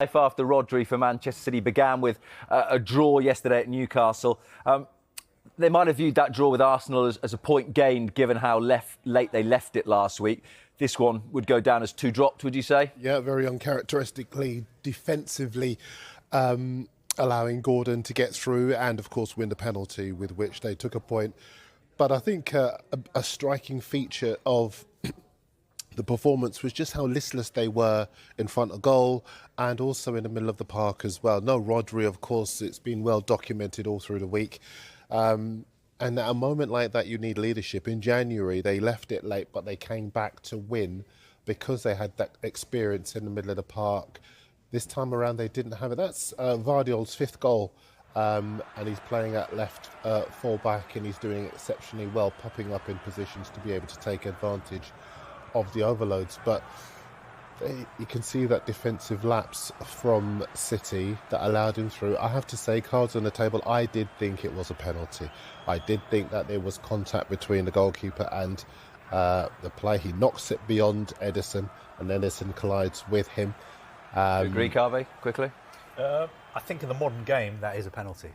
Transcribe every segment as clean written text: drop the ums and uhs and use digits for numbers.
Life after Rodri for Manchester City began with a draw yesterday at Newcastle. They might have viewed that draw with Arsenal as a point gained, given how late they left it last week. This one would go down as 2 dropped, would you say? Yeah, very uncharacteristically, defensively, allowing Gordon to get through and, of course, win the penalty with which they took a point. But I think a striking feature of the performance was just how listless they were in front of goal and also in the middle of the park as well. No Rodri, of course, it's been well documented all through the week. And at a moment like that, you need leadership. In January, they left it late, but they came back to win because they had that experience in the middle of the park. This time around, they didn't have it. That's Vardiol's 5th goal. And he's playing at left full-back, and he's doing exceptionally well, popping up in positions to be able to take advantage of the overloads. But you can see that defensive lapse from City that allowed him through. I have to say, cards on the table, I did think it was a penalty. I did think that there was contact between the goalkeeper and the play. He knocks it beyond Ederson, and Ederson collides with him. Do you agree, Carvey, quickly? I think in the modern game, that is a penalty.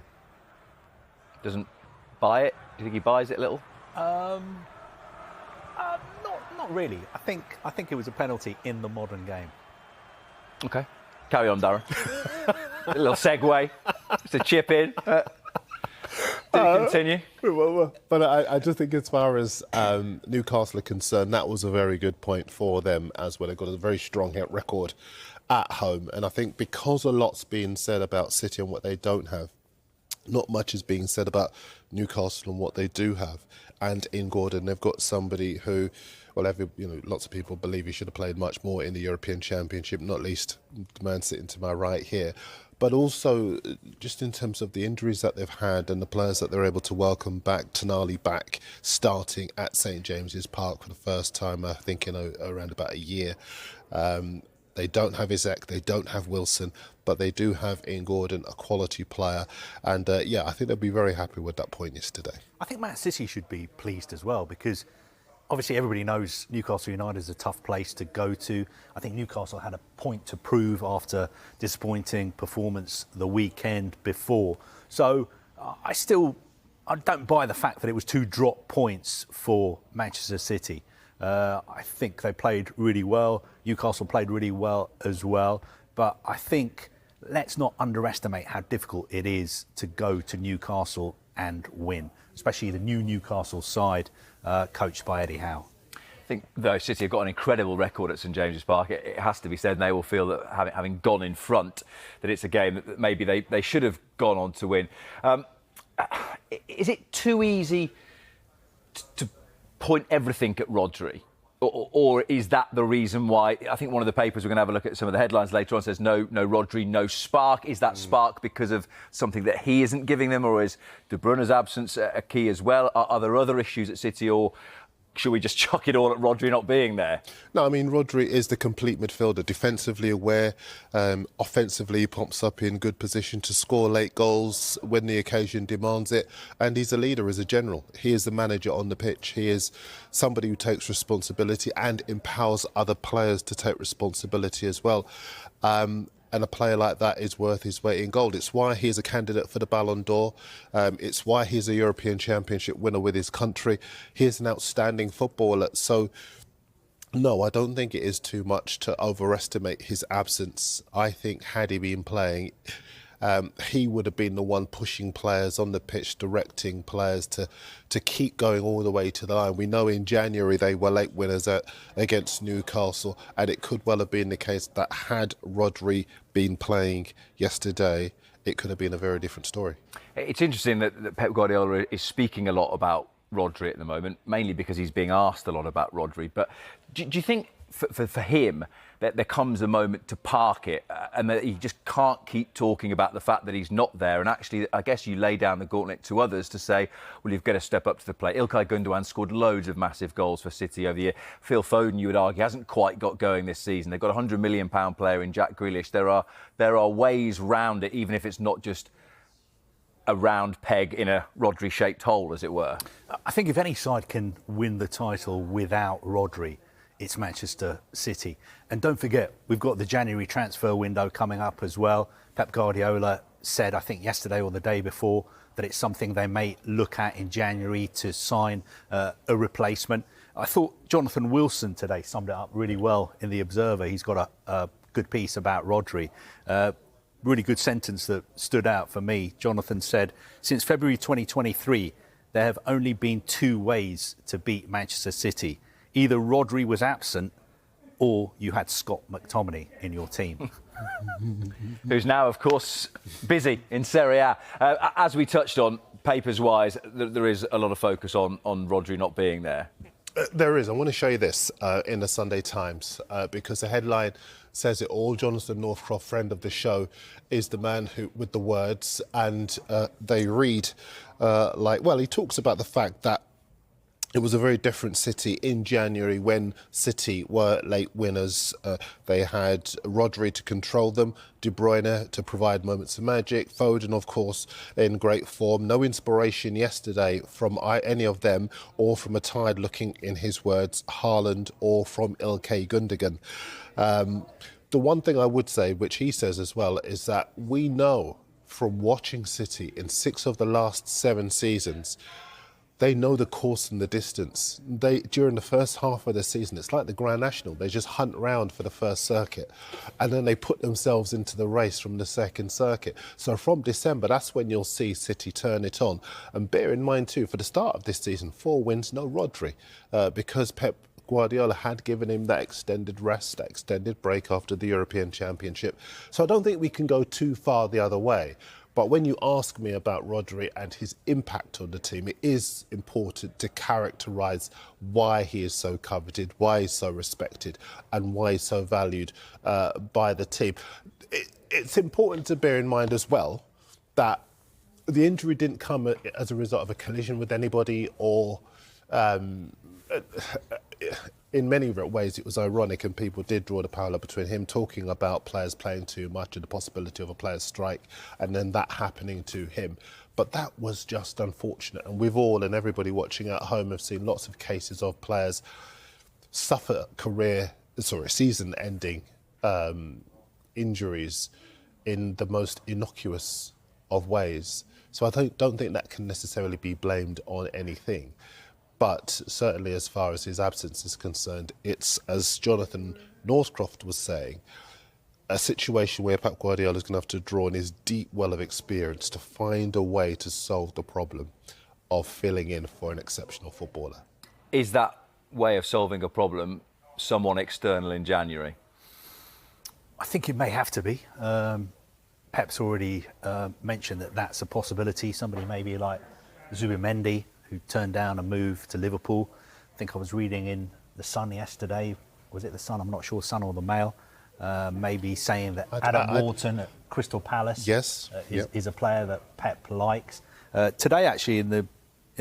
Doesn't buy it? Do you think he buys it a little? Not really. I think it was a penalty in the modern game. OK. Carry on, Darren. A little segue. Just a chip in. Continue. But I just think as far as Newcastle are concerned, that was a very good point for them as well. They've got a very strong record at home. And I think because a lot's being said about City and what they don't have, not much is being said about Newcastle and what they do have. And in Gordon, they've got somebody who, well, lots of people believe he should have played much more in the European Championship, not least the man sitting to my right here. But also, just in terms of the injuries that they've had and the players that they're able to welcome back, Tonali back, starting at St James's Park for the first time, I think, in around about a year. They don't have Isaac, they don't have Wilson, but they do have in Gordon a quality player. And yeah, I think they'll be very happy with that point yesterday. I think Man City should be pleased as well, because obviously everybody knows Newcastle United is a tough place to go to. I think Newcastle had a point to prove after disappointing performance the weekend before. So I don't buy the fact that it was 2 drop points for Manchester City. I think they played really well. Newcastle played really well as well. But I think let's not underestimate how difficult it is to go to Newcastle and win, especially the new Newcastle side coached by Eddie Howe. I think, though, City have got an incredible record at St James's Park. It has to be said, and they will feel that having gone in front, that it's a game that maybe they should have gone on to win. Is it too easy to point everything at Rodri? Or is that the reason why? I think one of the papers, we're going to have a look at some of the headlines later on, says no Rodri, no spark. Is that spark because of something that he isn't giving them, or is De Bruyne's absence a key as well? Are there other issues at City, or should we just chuck it all at Rodri not being there? No, I mean, Rodri is the complete midfielder, defensively aware, offensively he pops up in good position to score late goals when the occasion demands it, and he's a leader as a general. He is the manager on the pitch. He is somebody who takes responsibility and empowers other players to take responsibility as well. And a player like that is worth his weight in gold. It's why he is a candidate for the Ballon d'Or. It's why he's a European Championship winner with his country. He is an outstanding footballer. So, no, I don't think it is too much to overestimate his absence. I think had he been playing, he would have been the one pushing players on the pitch, directing players to keep going all the way to the line. We know in January they were late winners against Newcastle, and it could well have been the case that had Rodri been playing yesterday, it could have been a very different story. It's interesting that Pep Guardiola is speaking a lot about Rodri at the moment, mainly because he's being asked a lot about Rodri. But do you think for him that there comes a moment to park it and that he just can't keep talking about the fact that he's not there? And actually, I guess you lay down the gauntlet to others to say, well, you've got to step up to the plate. Ilkay Gundogan scored loads of massive goals for City over the year. Phil Foden, you would argue, hasn't quite got going this season. They've got a £100 million player in Jack Grealish. There are ways round it, even if it's not just a round peg in a Rodri-shaped hole, as it were. I think if any side can win the title without Rodri, it's Manchester City. And don't forget, we've got the January transfer window coming up as well. Pep Guardiola said, I think yesterday or the day before, that it's something they may look at in January to sign a replacement. I thought Jonathan Wilson today summed it up really well in The Observer. He's got a good piece about Rodri. Really good sentence that stood out for me. Jonathan said, since February 2023, there have only been two ways to beat Manchester City. Either Rodri was absent or you had Scott McTominay in your team. Who's now, of course, busy in Serie A. As we touched on, papers-wise, there is a lot of focus on Rodri not being there. There is. I want to show you this in the Sunday Times because the headline says it all. Jonathan Northcroft, friend of the show, is the man who with the words, and they read he talks about the fact that it was a very different City in January when City were late winners. They had Rodri to control them, De Bruyne to provide moments of magic, Foden, of course, in great form. No inspiration yesterday from any of them or from a tired-looking, in his words, Haaland or from Ilkay Gundogan. The one thing I would say, which he says as well, is that we know from watching City in 6 of the last 7 seasons, they know the course and the distance. During the first half of the season, it's like the Grand National. They just hunt round for the first circuit and then they put themselves into the race from the second circuit. So from December, that's when you'll see City turn it on. And bear in mind too, for the start of this season, 4 wins, no Rodri, because Pep Guardiola had given him that extended rest, that extended break after the European Championship. So I don't think we can go too far the other way. But when you ask me about Rodri and his impact on the team, it is important to characterise why he is so coveted, why he's so respected, and why he's so valued by the team. It's important to bear in mind as well that the injury didn't come as a result of a collision with anybody or in many ways it was ironic, and people did draw the parallel between him talking about players playing too much and the possibility of a player's strike and then that happening to him. But that was just unfortunate, and we've all and everybody watching at home have seen lots of cases of players suffer season-ending injuries in the most innocuous of ways. So I don't think that can necessarily be blamed on anything. But certainly as far as his absence is concerned, it's, as Jonathan Northcroft was saying, a situation where Pep Guardiola is going to have to draw on his deep well of experience to find a way to solve the problem of filling in for an exceptional footballer. Is that way of solving a problem someone external in January? I think it may have to be. Pep's already mentioned that that's a possibility. Somebody maybe like Zubimendi, who turned down a move to Liverpool. I think I was reading in The Sun yesterday, was it The Sun? I'm not sure, Sun or the Mail, maybe saying that Adam Wharton at Crystal Palace is a player that Pep likes. Today, actually, in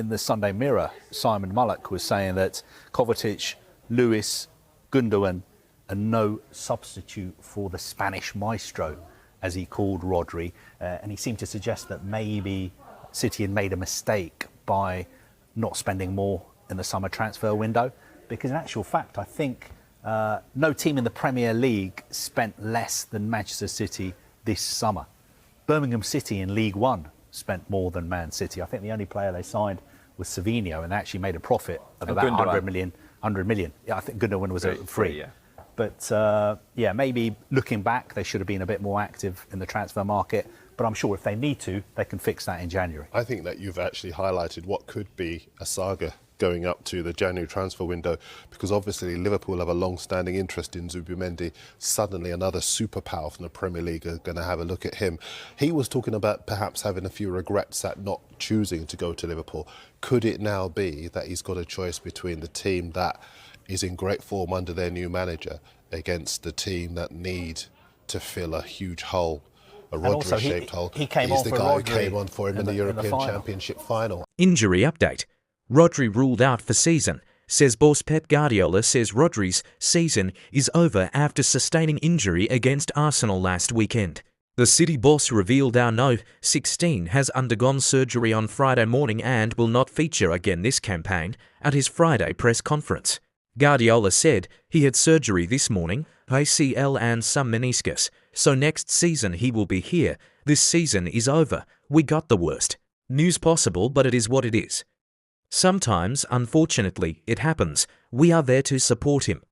the Sunday Mirror, Simon Mullock was saying that Kovacic, Lewis, Gundogan are no substitute for the Spanish maestro, as he called Rodri, and he seemed to suggest that maybe City had made a mistake by not spending more in the summer transfer window, because in actual fact I think no team in the Premier League spent less than Manchester City this summer. Birmingham City in League One spent more than Man City. I think the only player they signed was Savinho, and they actually made a profit of about 100 million. Yeah, I think Gundogan was free. Yeah. But maybe looking back, they should have been a bit more active in the transfer market. But I'm sure if they need to, they can fix that in January. I think that you've actually highlighted what could be a saga going up to the January transfer window, because obviously Liverpool have a long-standing interest in Zubimendi. Suddenly another superpower from the Premier League are going to have a look at him. He was talking about perhaps having a few regrets at not choosing to go to Liverpool. Could it now be that he's got a choice between the team that is in great form under their new manager against the team that need to fill a huge hole? A Rodri-shaped hole. He came on for Rodri. Who came on for him in the European Championship final. Injury update. Rodri ruled out for season. Says boss Pep Guardiola says Rodri's season is over after sustaining injury against Arsenal last weekend. The City boss revealed our No. 16 has undergone surgery on Friday morning and will not feature again this campaign at his Friday press conference. Guardiola said he had surgery this morning, ACL and some meniscus, so next season he will be here. This season is over. We got the worst. News possible, but it is what it is. Sometimes, unfortunately, it happens. We are there to support him.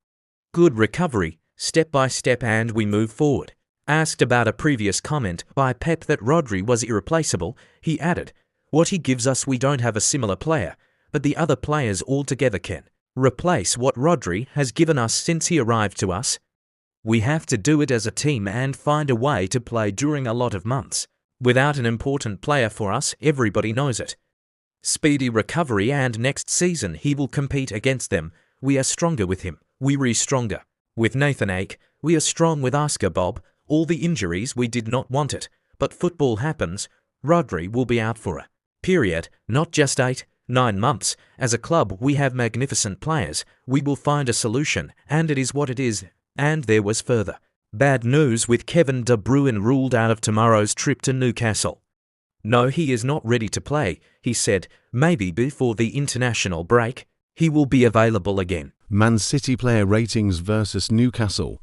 Good recovery, step by step, and we move forward. Asked about a previous comment by Pep that Rodri was irreplaceable, he added, "What he gives us, we don't have a similar player, but the other players altogether can replace what Rodri has given us since he arrived to us. We have to do it as a team and find a way to play during a lot of months. Without an important player for us, everybody knows it. Speedy recovery, and next season he will compete against them. We are stronger with him. We re stronger. With Nathan Ake, we are strong with Oscar Bob. All the injuries, we did not want it, but football happens. Rodri will be out for a period, not just 8, 9 months. As a club, we have magnificent players. We will find a solution, and it is what it is." And there was further bad news with Kevin De Bruyne ruled out of tomorrow's trip to Newcastle. "No, he is not ready to play," he said. "Maybe before the international break, he will be available again." Man City player ratings versus Newcastle.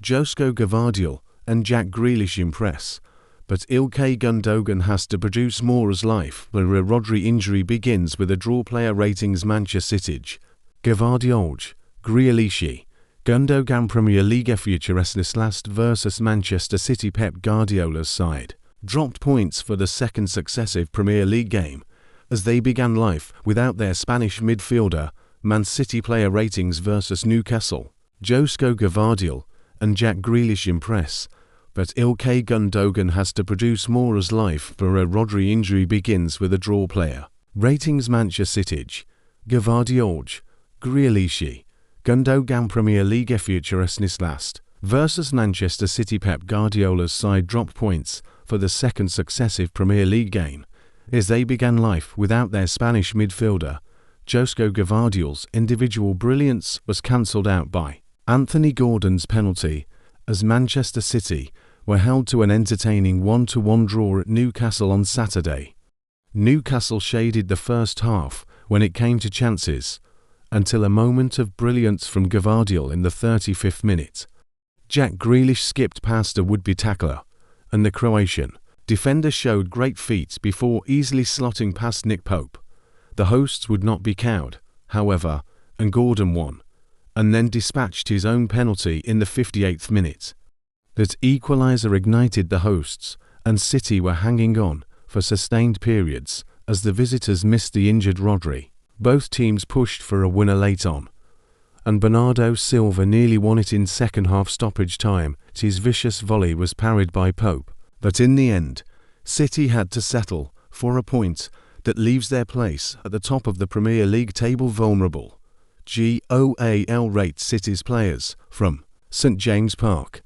Josko Gvardiol and Jack Grealish impress, but Ilkay Gundogan has to produce more as life where a Rodri injury begins with a draw. Player ratings Manchester City. Gvardiol, Grealish, Gundogan. Premier League future last versus Manchester City. Pep Guardiola's side dropped points for the second successive Premier League game as they began life without their Spanish midfielder. Man City player ratings versus Newcastle. Josko Gvardiol and Jack Grealish impress, but Ilkay Gundogan has to produce more as life for a Rodri injury begins with a draw. Player ratings Manchester City. Gvardiol, Grealish, Gundogan. Premier League future last versus Manchester City. Pep Guardiola's side dropped points for the second successive Premier League game as they began life without their Spanish midfielder. Josko Gvardiol's individual brilliance was cancelled out by Anthony Gordon's penalty as Manchester City were held to an entertaining 1-1 draw at Newcastle on Saturday. Newcastle shaded the first half when it came to chances, until a moment of brilliance from Gvardiol in the 35th minute. Jack Grealish skipped past a would-be tackler, and the Croatian defender showed great feet before easily slotting past Nick Pope. The hosts would not be cowed, however, and Gordon won, and then dispatched his own penalty in the 58th minute. That equaliser ignited the hosts, and City were hanging on for sustained periods as the visitors missed the injured Rodri. Both teams pushed for a winner late on, and Bernardo Silva nearly won it in second half stoppage time. His vicious volley was parried by Pope, but in the end, City had to settle for a point that leaves their place at the top of the Premier League table vulnerable. GOAL rates City's players from St James Park.